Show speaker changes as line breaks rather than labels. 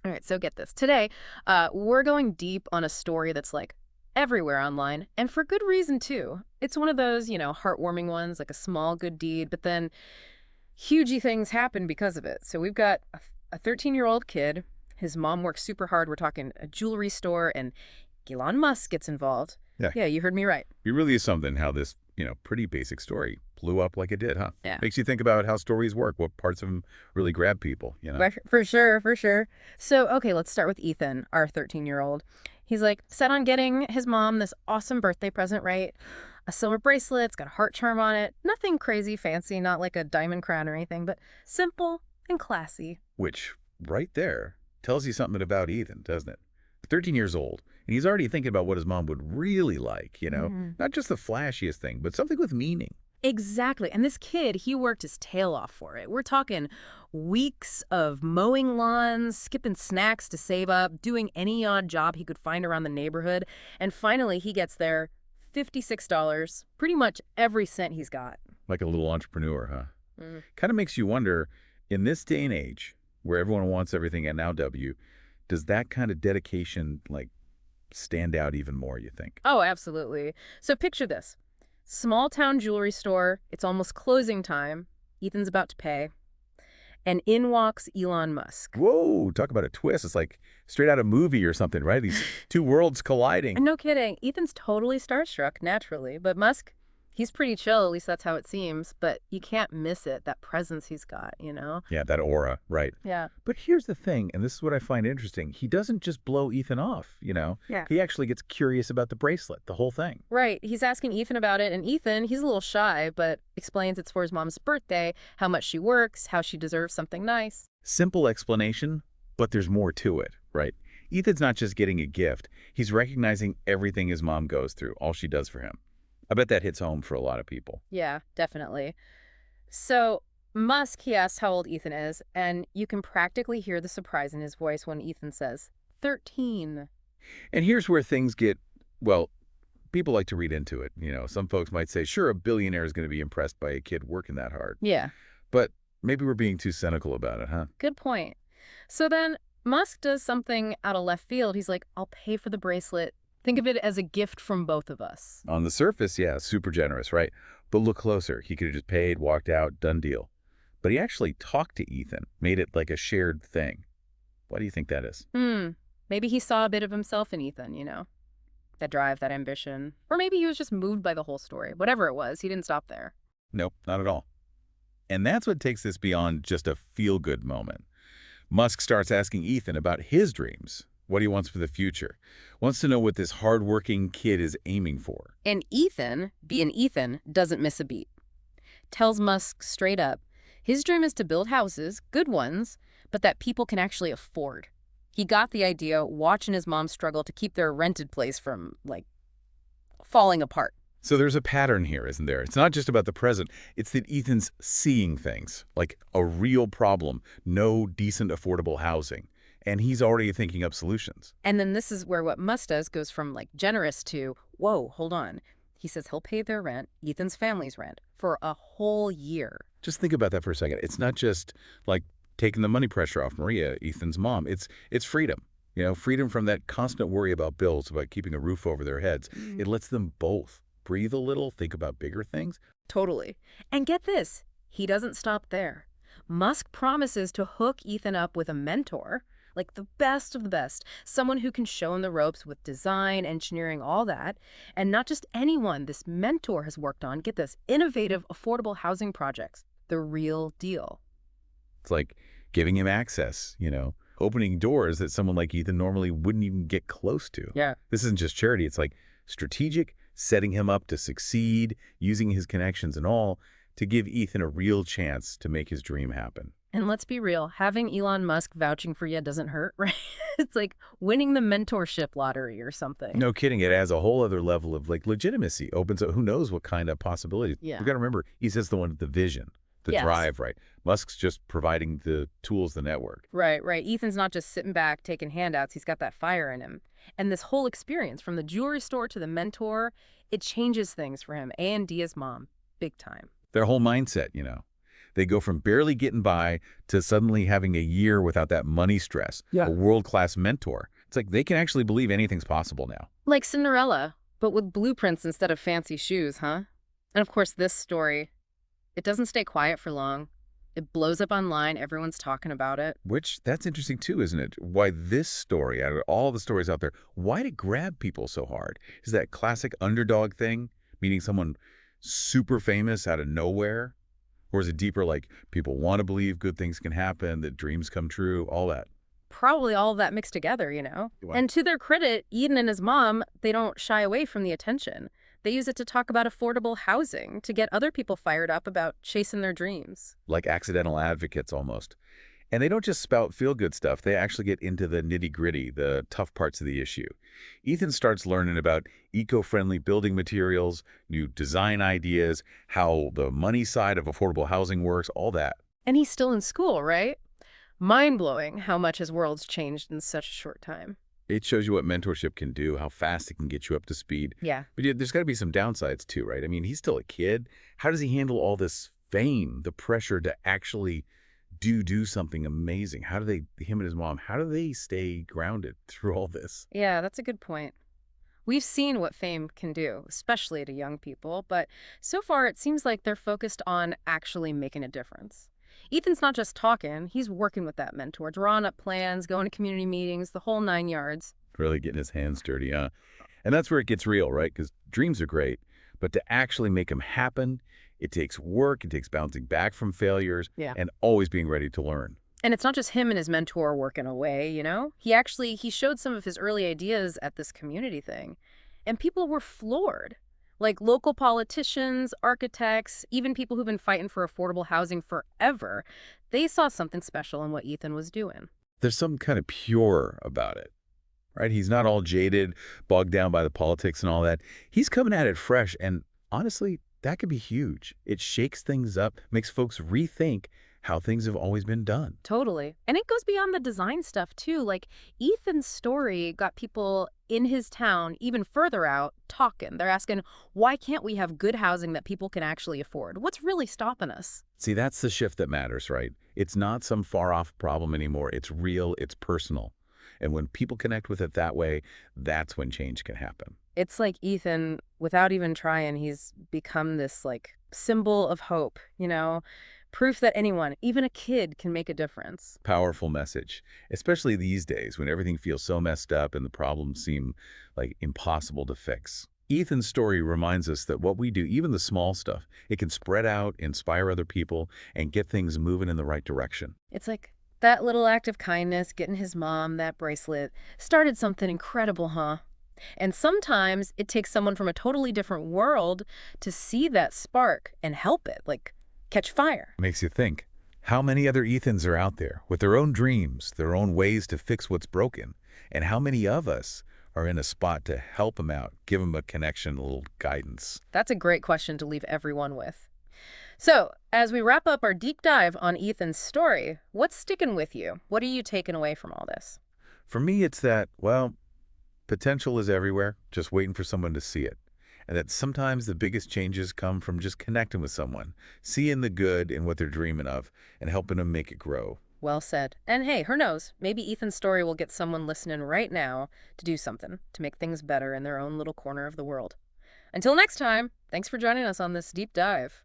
All right, so get this. Today, we're going deep on a story that's like everywhere online, and for good reason too. It's one of those, heartwarming ones, like a small good deed, but then hugey things happen because of it. So we've got a 13-year-old kid. His mom works super hard. We're talking a jewelry store, and Elon Musk gets involved.
Yeah,
Yeah, you heard me right.
it really is something how this, pretty basic story blew up like it did, huh?
Yeah.
Makes you think about how stories work, what parts of them really grab people.
For sure, for sure. So, okay, let's start with Ethan, our 13-year-old. He's like set on getting his mom this awesome birthday present, right? A silver bracelet, it's got a heart charm on it. Nothing crazy fancy, not like a diamond crown or anything, but simple and classy.
Which, right there, tells you something about Ethan, doesn't it? 13 years old, and he's already thinking about what his mom would really like.
Hmm.
Not just the flashiest thing, but something with meaning.
Exactly. And this kid, he worked his tail off for it. We're talking weeks of mowing lawns, skipping snacks to save up, doing any odd job he could find around the neighborhood. And finally, he gets there $56, pretty much every cent he's got.
Like a little entrepreneur, huh?
Mm.
Kind of makes you wonder, in this day and age, where everyone wants everything at now W, does that kind of dedication, stand out even more, you think?
Oh, absolutely. So picture this. Small town jewelry store. It's almost closing time. Ethan's about to pay. And in walks Elon Musk.
Whoa, talk about a twist. It's like straight out of a movie or something, right? These two worlds colliding.
And no kidding. Ethan's totally starstruck, naturally. But Musk, he's pretty chill, at least that's how it seems. But you can't miss it, that presence he's got?
Yeah, that aura, right.
Yeah.
But here's the thing, and this is what I find interesting. He doesn't just blow Ethan off.
Yeah.
He actually gets curious about the bracelet, the whole thing.
Right. He's asking Ethan about it. And Ethan, he's a little shy, but explains it's for his mom's birthday, how much she works, how she deserves something nice.
Simple explanation, but there's more to it, right? Ethan's not just getting a gift. He's recognizing everything his mom goes through, all she does for him. I bet that hits home for a lot of people.
Yeah, definitely. So Musk, he asks how old Ethan is, and you can practically hear the surprise in his voice when Ethan says, 13.
And here's where things get, well, people like to read into it. Some folks might say, sure, a billionaire is going to be impressed by a kid working that hard.
Yeah,
But maybe we're being too cynical about it, huh?
good point. So then Musk does something out of left field. He's like, I'll pay for the bracelet. Think of it as a gift from both of us.
On the surface, yeah, super generous, right? But look closer. He could have just paid, walked out, done deal. But he actually talked to Ethan, made it like a shared thing. Why do you think that is?
Maybe he saw a bit of himself in Ethan. That drive, that ambition. Or maybe he was just moved by the whole story. Whatever it was, he didn't stop there.
Nope, not at all. And that's what takes this beyond just a feel-good moment. Musk starts asking Ethan about his dreams, what he wants for the future, wants to know what this hardworking kid is aiming for.
And Ethan, being Ethan, doesn't miss a beat. Tells Musk straight up, his dream is to build houses, good ones, but that people can actually afford. He got the idea watching his mom struggle to keep their rented place from, falling apart.
So there's a pattern here, isn't there? It's not just about the present. It's that Ethan's seeing things, like a real problem, no decent, affordable housing. And he's already thinking up solutions.
And then this is where what Musk does goes from, generous to, whoa, hold on. He says he'll pay their rent, Ethan's family's rent, for a whole year.
Just think about that for a second. It's not just like taking the money pressure off Maria, Ethan's mom. It's freedom. Freedom from that constant worry about bills, about keeping a roof over their heads. It lets them both breathe a little, think about bigger things.
Totally. And get this, he doesn't stop there. Musk promises to hook Ethan up with a mentor, like the best of the best, someone who can show him the ropes with design, engineering, all that. And not just anyone. This mentor has worked on, get this, innovative, affordable housing projects. The real deal.
It's like giving him access, opening doors that someone like Ethan normally wouldn't even get close to.
Yeah.
This isn't just charity. It's like strategic, setting him up to succeed, using his connections and all to give Ethan a real chance to make his dream happen.
And let's be real, having Elon Musk vouching for you doesn't hurt, right? It's like winning the mentorship lottery or something.
No kidding. It adds a whole other level of legitimacy. Opens up who knows what kind of possibilities.
Yeah.
We've got to remember, he's just the one with the vision, the
Yes.
drive, right? Musk's just providing the tools, the network.
Right, right. Ethan's not just sitting back taking handouts. He's got that fire in him. And this whole experience, from the jewelry store to the mentor, it changes things for him and Dia's mom, big time.
Their whole mindset. They go from barely getting by to suddenly having a year without that money stress, a
Yeah.
world-class mentor. It's like they can actually believe anything's possible now.
Like Cinderella, but with blueprints instead of fancy shoes, huh? And of course, this story, it doesn't stay quiet for long. It blows up online. Everyone's talking about it.
Which, that's interesting too, isn't it? Why this story, out of all the stories out there, why did it grab people so hard? Is that classic underdog thing, meeting someone super famous out of nowhere? Or is it deeper, like people want to believe good things can happen, that dreams come true, all that?
Probably all of that mixed together, you know?
What?
And to their credit, Eden and his mom, they don't shy away from the attention. They use it to talk about affordable housing, to get other people fired up about chasing their dreams.
Like accidental advocates almost. And they don't just spout feel-good stuff. They actually get into the nitty-gritty, the tough parts of the issue. Ethan starts learning about eco-friendly building materials, new design ideas, how the money side of affordable housing works, all that.
And he's still in school, right? Mind-blowing how much his world's changed in such a short time.
It shows you what mentorship can do, how fast it can get you up to speed.
Yeah.
But yeah, there's got to be some downsides too, right? I mean, he's still a kid. How does he handle all this fame, the pressure to actually do something amazing? How do they, him and his mom, how do they stay grounded through all this?
Yeah, that's a good point. We've seen what fame can do, especially to young people, but so far it seems like they're focused on actually making a difference. Ethan's not just talking, he's working with that mentor, drawing up plans, going to community meetings, the whole 9 yards.
Really getting his hands dirty, huh? And that's where it gets real, right? Because dreams are great, but to actually make them happen, it takes work, it takes bouncing back from failures,
Yeah.
and always being ready to learn.
And it's not just him and his mentor working away, you know? He showed some of his early ideas at this community thing, and people were floored. Like local politicians, architects, even people who've been fighting for affordable housing forever, they saw something special in what Ethan was doing.
There's something kind of pure about it, right? He's not all jaded, bogged down by the politics and all that. He's coming at it fresh, and honestly, that could be huge. It shakes things up, makes folks rethink how things have always been done.
Totally. And it goes beyond the design stuff, too. Like, Ethan's story got people in his town, even further out, talking. They're asking, why can't we have good housing that people can actually afford? What's really stopping us?
See, that's the shift that matters, right? It's not some far-off problem anymore. It's real, it's personal. And when people connect with it that way, that's when change can happen.
It's like Ethan, without even trying, he's become this, like, symbol of hope, you know? Proof that anyone, even a kid, can make a difference.
Powerful message, especially these days when everything feels so messed up and the problems seem like impossible to fix. Ethan's story reminds us that what we do, even the small stuff, it can spread out, inspire other people, and get things moving in the right direction.
It's like that little act of kindness, getting his mom that bracelet, started something incredible, huh? And sometimes it takes someone from a totally different world to see that spark and help it, like catch fire.
Makes you think, how many other Ethans are out there with their own dreams, their own ways to fix what's broken? And how many of us are in a spot to help them out, give them a connection, a little guidance?
That's a great question to leave everyone with. So, as we wrap up our deep dive on Ethan's story, what's sticking with you? What are you taking away from all this?
For me, it's that, well, potential is everywhere, just waiting for someone to see it. And that sometimes the biggest changes come from just connecting with someone, seeing the good in what they're dreaming of, and helping them make it grow.
Well said. And hey, who knows? Maybe Ethan's story will get someone listening right now to do something to make things better in their own little corner of the world. Until next time, thanks for joining us on this deep dive.